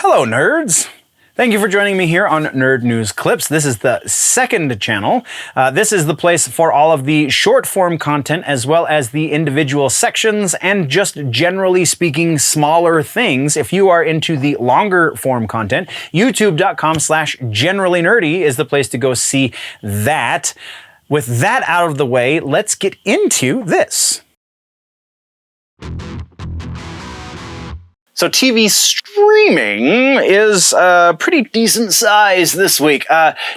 Hello, nerds! Thank you for joining me here on Nerd News Clips. This is the second channel. This is the place for all of the short-form content as well as the individual sections and just generally speaking smaller things. If you are into the longer form content, youtube.com/generallynerdy is the place to go see that. With that out of the way, let's get into this. So TV streaming is pretty decent size this week.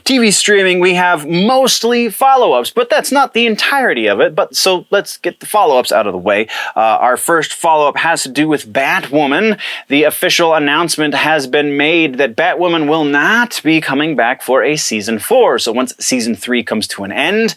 TV streaming, we have mostly follow-ups, but that's not the entirety of it. So let's get the follow-ups out of the way. Our first follow-up has to do with Batwoman. The official announcement has been made that Batwoman will not be coming back for a season 4. So once season 3 comes to an end,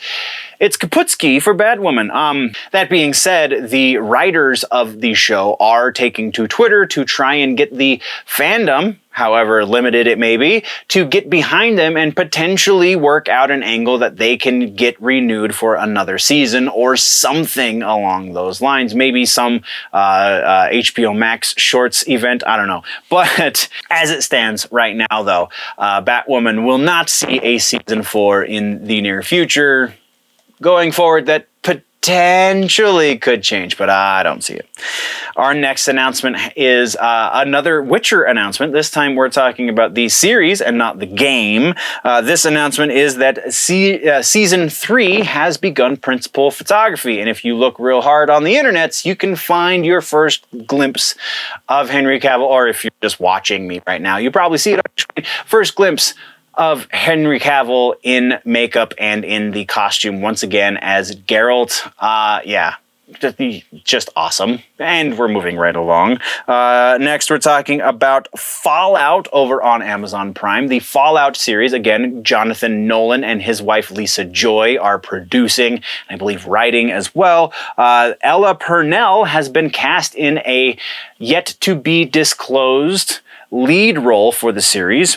it's kaputski for Batwoman. That being said, the writers of the show are taking to Twitter to try and get the fandom, however limited it may be, to get behind them and potentially work out an angle that they can get renewed for another season or something along those lines. Maybe some HBO Max shorts event, I don't know. But as it stands right now, though, Batwoman will not see a season 4 in the near future. Going forward, that potentially could change, but I don't see it. Our next announcement is another Witcher announcement. This time we're talking about the series and not the game. This announcement is that Season 3 has begun principal photography, and if you look real hard on the internets, you can find your first glimpse of Henry Cavill, or if you're just watching me right now, you probably see it on your screen. First glimpse of Henry Cavill in makeup and in the costume once again as Geralt. Yeah, just awesome. And we're moving right along. Next, we're talking about Fallout over on Amazon Prime. The Fallout series, again, Jonathan Nolan and his wife Lisa Joy are producing, I believe writing as well. Ella Purnell has been cast in a yet-to-be-disclosed lead role for the series.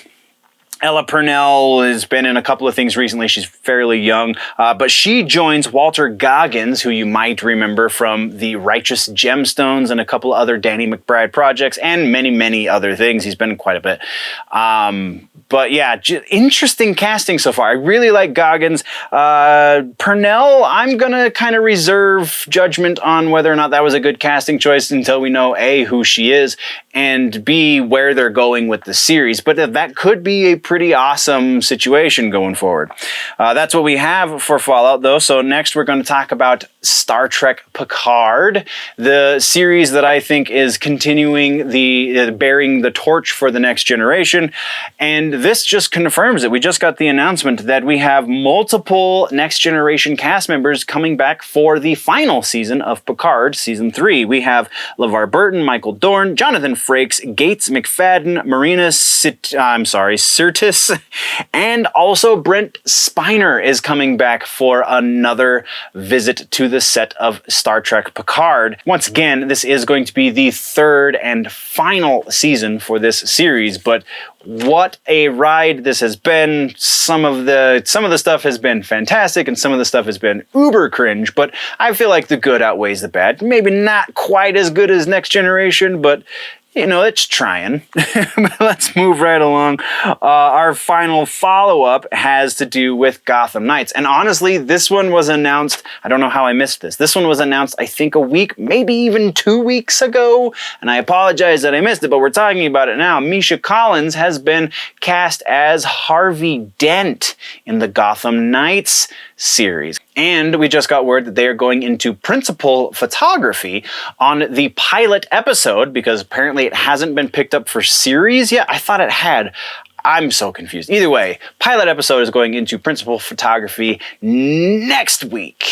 Ella Purnell has been in a couple of things recently. She's fairly young, but she joins Walter Goggins, who you might remember from The Righteous Gemstones and a couple other Danny McBride projects and many, many other things. He's been in quite a bit. But yeah, interesting casting so far. I really like Goggins. Purnell, I'm going to kind of reserve judgment on whether or not that was a good casting choice until we know A, who she is, and B, where they're going with the series. But that could be a pretty awesome situation going forward. That's what we have for Fallout, though. So next we're going to talk about Star Trek Picard, the series that I think is continuing bearing the torch for the next generation. And this just confirms it. We just got the announcement that we have multiple next generation cast members coming back for the final season of Picard, season 3. We have LeVar Burton, Michael Dorn, Jonathan Frakes, Gates McFadden, Marina Sirtis, and also Brent Spiner is coming back for another visit to the set of Star Trek Picard. Once again, this is going to be the third and final season for this series, but what a ride this has been. Some of the stuff has been fantastic and some of the stuff has been uber cringe, but I feel like the good outweighs the bad. Maybe not quite as good as Next Generation, but you know, it's trying. Let's move right along. Our final follow-up has to do with Gotham Knights. And honestly, this one was announced, I don't know how I missed this. This one was announced, I think, a week, maybe even 2 weeks ago. And I apologize that I missed it, but we're talking about it now. Misha Collins has been cast as Harvey Dent in the Gotham Knights series. And we just got word that they are going into principal photography on the pilot episode, because apparently it hasn't been picked up for series yet. I thought it had. I'm so confused. Either way, pilot episode is going into principal photography next week,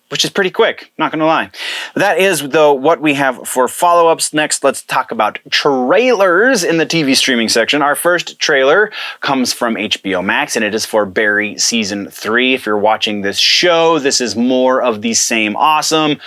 which is pretty quick, not gonna lie. That is, though, what we have for follow-ups. Next, let's talk about trailers in the TV streaming section. Our first trailer comes from HBO Max, and it is for Barry Season 3. If you're watching this show, this is more of the same awesome.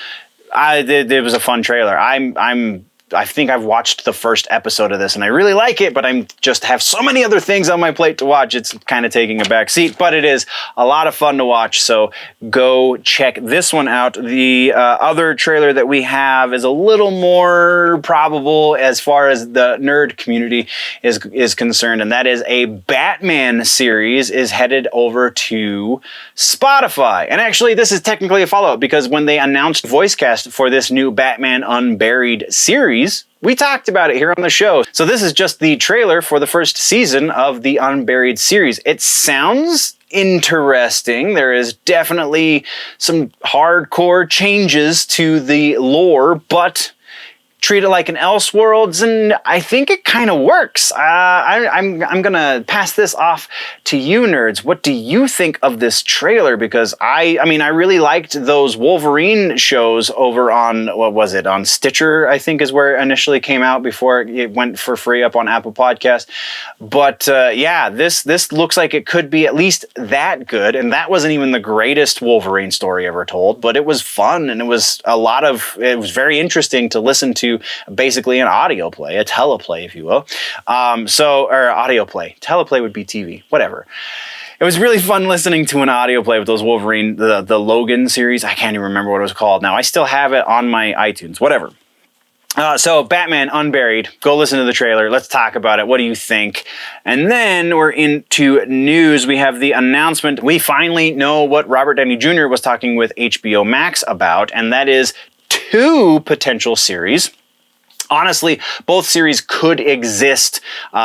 It was a fun trailer. I'm I think I've watched the first episode of this and I really like it, but I'm just have so many other things on my plate to watch. It's kind of taking a back seat, but it is a lot of fun to watch. So go check this one out. The other trailer that we have is a little more probable as far as the nerd community is concerned, and that is a Batman series is headed over to Spotify. And actually, this is technically a follow-up because when they announced voice cast for this new Batman Unburied series, we talked about it here on the show. So this is just the trailer for the first season of the Unburied series. It sounds interesting. There is definitely some hardcore changes to the lore, but treat it like an Elseworlds, and I think it kind of works. I'm gonna pass this off to you nerds. What do you think of this trailer? Because I mean, I really liked those Wolverine shows over on, what was it, on Stitcher, I think is where it initially came out before it went for free up on Apple Podcast. But yeah, this looks like it could be at least that good, and that wasn't even the greatest Wolverine story ever told, but it was fun, and it was very interesting to listen to. Basically an audio play, a teleplay, if you will. Or audio play. Teleplay would be TV, whatever. It was really fun listening to an audio play with those Wolverine, the Logan series. I can't even remember what it was called now. I still have it on my iTunes, whatever. So Batman Unburied, go listen to the trailer. Let's talk about it. What do you think? And then we're into news. We have the announcement. We finally know what Robert Downey Jr. was talking with HBO Max about, and that is 2 potential series. Honestly, both series could exist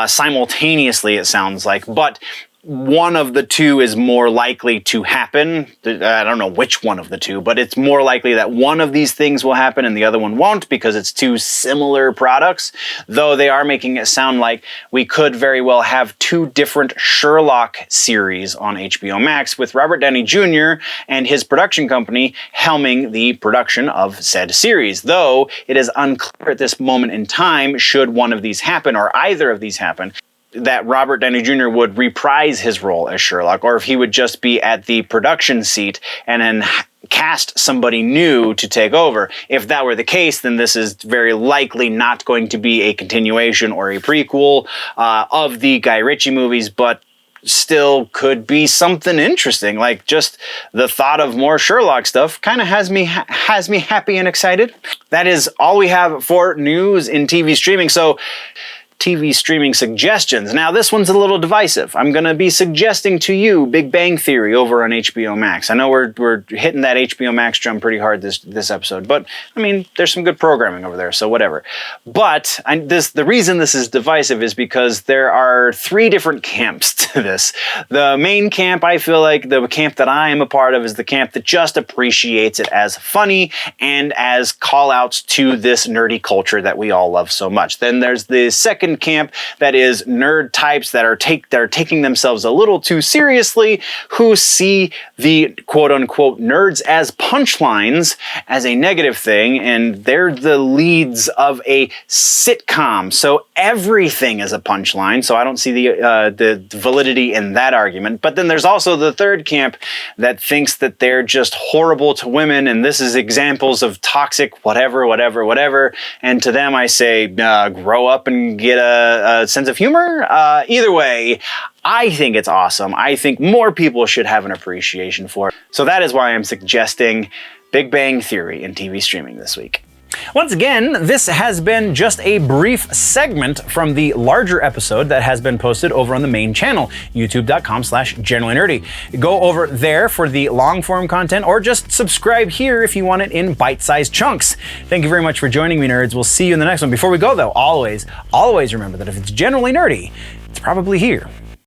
simultaneously, it sounds like, but one of the 2 is more likely to happen. I don't know which one of the 2, but it's more likely that one of these things will happen and the other one won't because it's 2 similar products, though they are making it sound like we could very well have 2 different Sherlock series on HBO Max with Robert Downey Jr. and his production company helming the production of said series, though it is unclear at this moment in time should one of these happen or either of these happen, that Robert Downey Jr. would reprise his role as Sherlock, or if he would just be at the production seat and then cast somebody new to take over. If that were the case, then this is very likely not going to be a continuation or a prequel of the Guy Ritchie movies, but still could be something interesting. Like, just the thought of more Sherlock stuff kind of has me happy and excited. That is all we have for news in TV streaming. So TV streaming suggestions. Now, this one's a little divisive. I'm going to be suggesting to you Big Bang Theory over on HBO Max. I know we're hitting that HBO Max drum pretty hard this episode, but I mean, there's some good programming over there, so whatever. But the reason this is divisive is because there are 3 different camps to this. The main camp, I feel like, the camp that I am a part of, is the camp that just appreciates it as funny and as call-outs to this nerdy culture that we all love so much. Then there's the second camp that is nerd types that are taking themselves a little too seriously, who see the quote-unquote nerds as punchlines as a negative thing, and they're the leads of a sitcom, so everything is a punchline, so I don't see the validity in that argument. But then there's also the third camp that thinks that they're just horrible to women, and this is examples of toxic whatever, and to them I say, grow up and get a sense of humor. Either way, I think it's awesome. I think more people should have an appreciation for it. So that is why I'm suggesting Big Bang Theory in TV streaming this week. Once again, this has been just a brief segment from the larger episode that has been posted over on the main channel, youtube.com/generallynerdy. Go over there for the long form content, or just subscribe here if you want it in bite-sized chunks. Thank you very much for joining me, nerds. We'll see you in the next one. Before we go though, always remember that if it's generally nerdy, it's probably here.